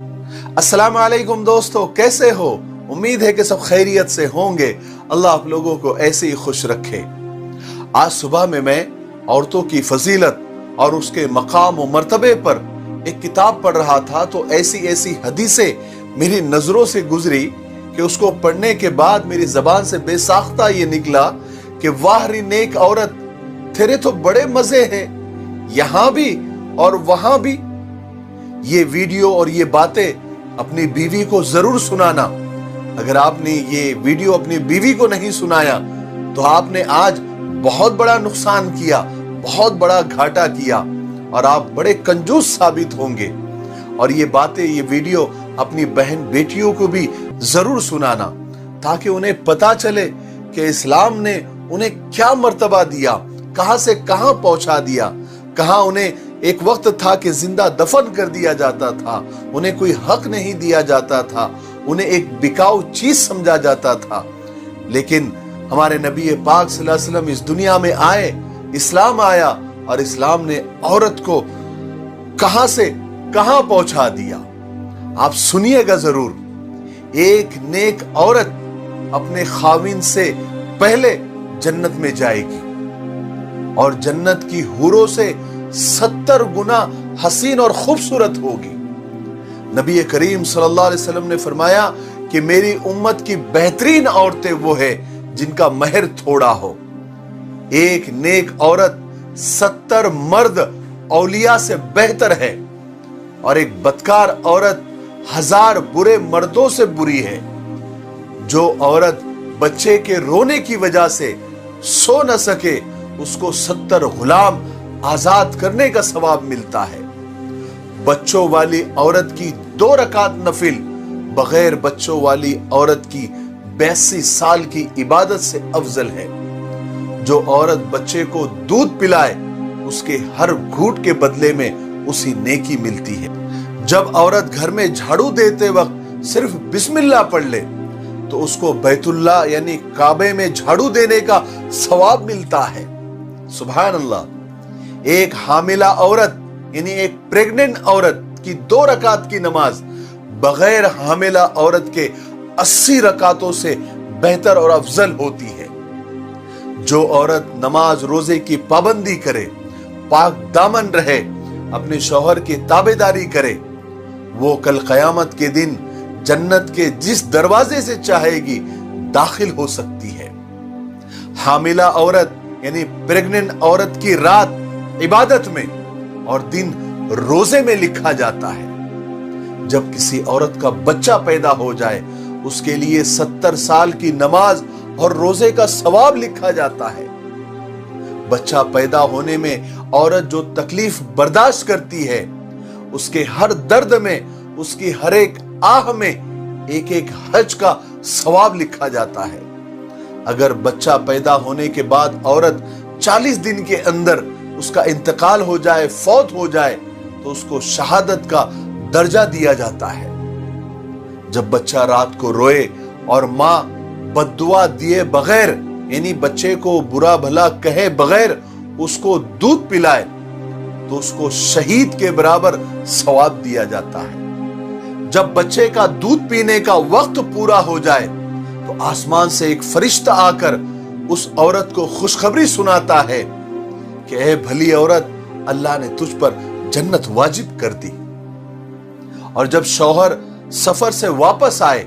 अस्सलाम वालेकुम दोस्तों, कैसे हो? उम्मीद है कि सब खैरियत से होंगे। अल्लाह आप लोगों को ऐसे ही खुश रखे। आज सुबह में मैं औरतों की फजीलत और उसके मकाम व मर्तबे पर एक किताब पढ़ रहा था, तो ऐसी ऐसी हदीसें मेरी नजरों से गुजरी कि उसको पढ़ने के बाद मेरी जबान से बेसाख्ता ये निकला कि वाह रे नेक औरत, तेरे तो बड़े मजे हैं, यहां भी और वहां भी। ये वीडियो और ये बातें अपनी बीवी को जरूर सुनाना। अगर आपने ये वीडियो अपनी बीवी को नहीं सुनाया तो आपने आज बहुत बड़ा नुकसान किया, बहुत बड़ा घाटा किया और आप बड़े कंजूस साबित होंगे। और ये बातें, ये वीडियो अपनी बहन बेटियों को भी जरूर सुनाना, ताकि उन्हें पता चले कि इस्लाम ने उन्हें क्या मर्तबा दिया, कहां से कहां पहुंचा दिया। कहां उन्हें एक वक्त था कि जिंदा दफन कर दिया जाता था, उन्हें कोई हक नहीं दिया जाता था, उन्हें एक बिकाऊ चीज समझा जाता था। लेकिन हमारे नबी पाक सल्लल्लाहु अलैहि वसल्लम इस दुनिया में आए, इस्लाम आया और इस्लाम ने औरत को कहां से कहां पहुंचा दिया। आप सुनिएगा जरूर। एक नेक औरत अपने खाविन से पहले जन्नत में जाएगी और जन्नत की हूरों से 70 गुना हसीन और खूबसूरत होगी। नबी करीम सल्लल्लाहु अलैहि वसल्लम ने फरमाया कि मेरी उम्मत की बेहतरीन औरतें वो है जिनका महर थोड़ा हो। एक नेक औरत 70 मर्द औलिया से बेहतर है और एक बदकार औरत 1000 बुरे मर्दों से बुरी है। जो औरत बच्चे के रोने की वजह से सो न सके, उसको 70 गुलाम आजाद करने का सवाब मिलता है। बच्चों वाली औरत की 2 रकात नफिल बगैर बच्चों वाली औरत की 82 साल की इबादत से अफजल है। जो औरत बच्चे को दूध पिलाए, उसके हर घूंट के बदले में उसी नेकी मिलती है। जब औरत घर में झाड़ू देते वक्त सिर्फ बिस्मिल्लाह पढ़ ले तो उसको बैतुल्लाह यानी काबे में झाड़ू देने का सवाब मिलता है। सुभान अल्लाह। एक हामिला औरत यानी एक प्रेग्नेंट औरत की 2 रकात की नमाज बगैर हामिला औरत के 80 रकातों से बेहतर और अफजल होती है। जो औरत नमाज रोजे की पाबंदी करे, पाक दामन रहे, अपने शौहर की ताबेदारी करे, वो कल कयामत के दिन जन्नत के जिस दरवाजे से चाहेगी दाखिल हो सकती है। हामिला औरत यानी प्रेग्नेंट औरत की रात इबादत में और दिन रोजे में लिखा जाता है। जब किसी औरत का बच्चा पैदा हो जाए, उसके लिए 70 साल की नमाज और रोजे का सवाब लिखा जाता है। बच्चा पैदा होने में औरत जो तकलीफ बर्दाश्त करती है, उसके हर दर्द में, उसकी हर एक आह में एक एक हज का सवाब लिखा जाता है। अगर बच्चा पैदा होने के बाद औरत 40 दिन के अंदर उसका इंतकाल हो जाए, फौत हो जाए, तो उसको शहादत का दर्जा दिया जाता है। जब बच्चा रात को रोए और मां बद्दुआ दिए बगैर यानी बच्चे को बुरा भला कहे बगैर उसको दूध पिलाए, तो उसको शहीद के बराबर सवाब दिया जाता है। जब बच्चे का दूध पीने का वक्त पूरा हो जाए तो आसमान से एक फरिश्ता आकर उस औरत को खुशखबरी सुनाता है कि ऐ भली औरत, अल्लाह ने तुझ पर जन्नत वाजिब कर दी। और जब शौहर सफर से वापस आए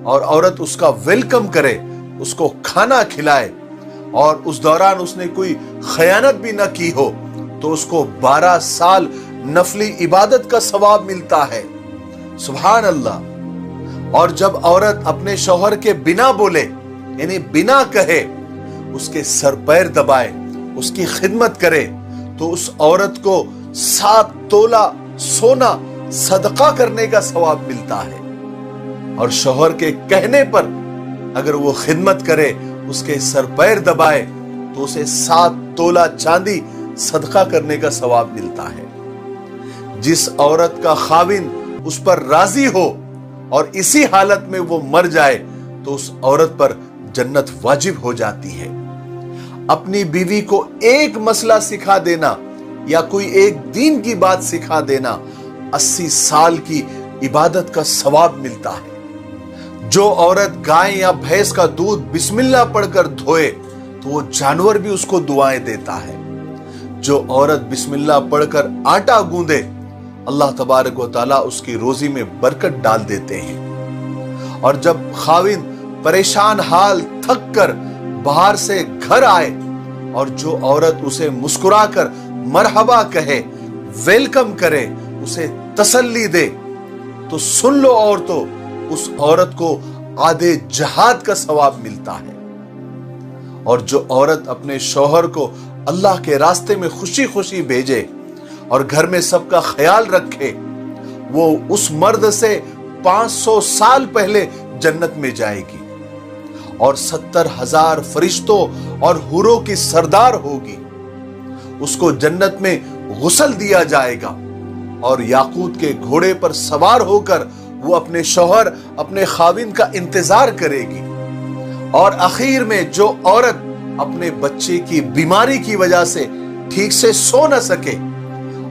और औरत उसका वेलकम करे, उसको खाना खिलाए और उस दौरान उसने कोई खयानत भी न की हो, तो उसको 12 साल नफली इबादत का सवाब मिलता है। सुभान अल्लाह। और जब औरत अपने शौहर के बिना बोले यानी बिना कहे उसके सर पैर दबाए, उसकी खिदमत करे, तो उस औरत को 7 तोला सोना सदका करने का सवाब मिलता है। और शौहर के कहने पर अगर वो खिदमत करे, उसके सर पैर दबाए, तो उसे 7 तोला चांदी सदका करने का सवाब मिलता है। जिस औरत का खाविन उस पर राजी हो और इसी हालत में वो मर जाए, तो उस औरत पर जन्नत वाजिब हो जाती है। अपनी बीवी को एक मसला सिखा देना या कोई एक दीन की बात सिखा देना 80 साल की इबादत का सवाब मिलता है। जो औरत गाय या भैंस का दूध बिस्मिल्लाह पढ़कर धोए तो वो जानवर भी उसको दुआएं देता है। जो औरत बिस्मिल्लाह पढ़कर आटा गूंदे अल्लाह तबारक व तआला उसकी रोजी में बरकत डाल देते हैं। और जब खाविंद परेशान हाल थक कर बाहर से घर आए और जो औरत उसे मुस्कुराकर मरहबा कहे, वेलकम करे, उसे तसल्ली दे, तो सुन लो औरतों, उस औरत को आधे जहाद का सवाब मिलता है। और जो औरत अपने शौहर को अल्लाह के रास्ते में खुशी खुशी भेजे और घर में सबका ख्याल रखे, वो उस मर्द से 500 साल पहले जन्नत में जाएगी और 70,000 फरिश्तों और हुरों की सरदार होगी। उसको जन्नत में गुस्ल दिया जाएगा और याकूत के घोड़े पर सवार होकर वो अपने शौहर, अपने खाविंद का इंतजार करेगी। और आखिर में जो औरत अपने बच्चे की बीमारी की वजह से ठीक से सो न सके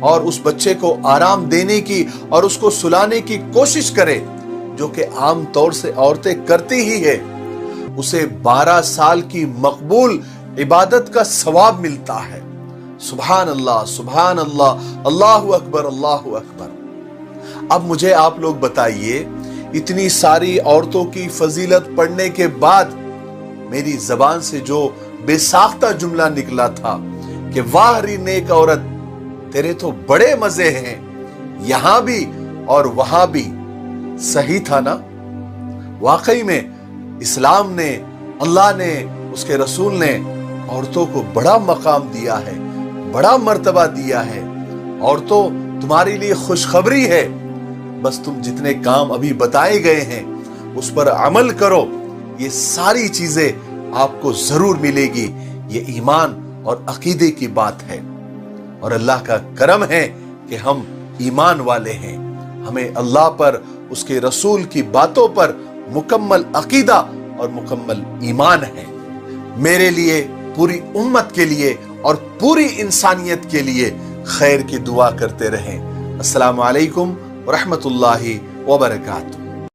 और उस बच्चे को आराम देने की और उसको सुलाने की कोशिश करे, जो कि आम तौर से औरतें करती ही है, उसे 12 साल की मकबूल इबादत का सवाब मिलता है। सुभान अल्लाह, सुभान अल्लाह, अल्लाहु अकबर, अल्लाहु अकबर। अब मुझे आप लोग बताइए, इतनी सारी औरतों की फजीलत पढ़ने के बाद मेरी जबान से जो बेसाख्ता जुमला निकला था कि वाह री नेक औरत, तेरे तो बड़े मजे हैं, यहां भी और वहां भी, सही था ना? वाकई में इस्लाम ने, अल्लाह ने, उसके रसूल ने औरतों को बड़ा मकाम दिया है, बड़ा मर्तबा दिया है। औरतों, तुम्हारे लिए खुशखबरी है, बस तुम जितने काम अभी बताए गए हैं उस पर अमल करो, ये सारी चीजें आपको जरूर मिलेगी। ये ईमान और अकीदे की बात है और अल्लाह का करम है कि हम ईमान वाले हैं। हमें अल्लाह पर, उसके रसूल की बातों पर मुकम्मल अकीदा और मुकम्मल ईमान है। मेरे लिए, पूरी उम्मत के लिए और पूरी इंसानियत के लिए खैर की दुआ करते रहें। अस्सलामु अलैकुम व रहमतुल्लाहि व बरकातुहू।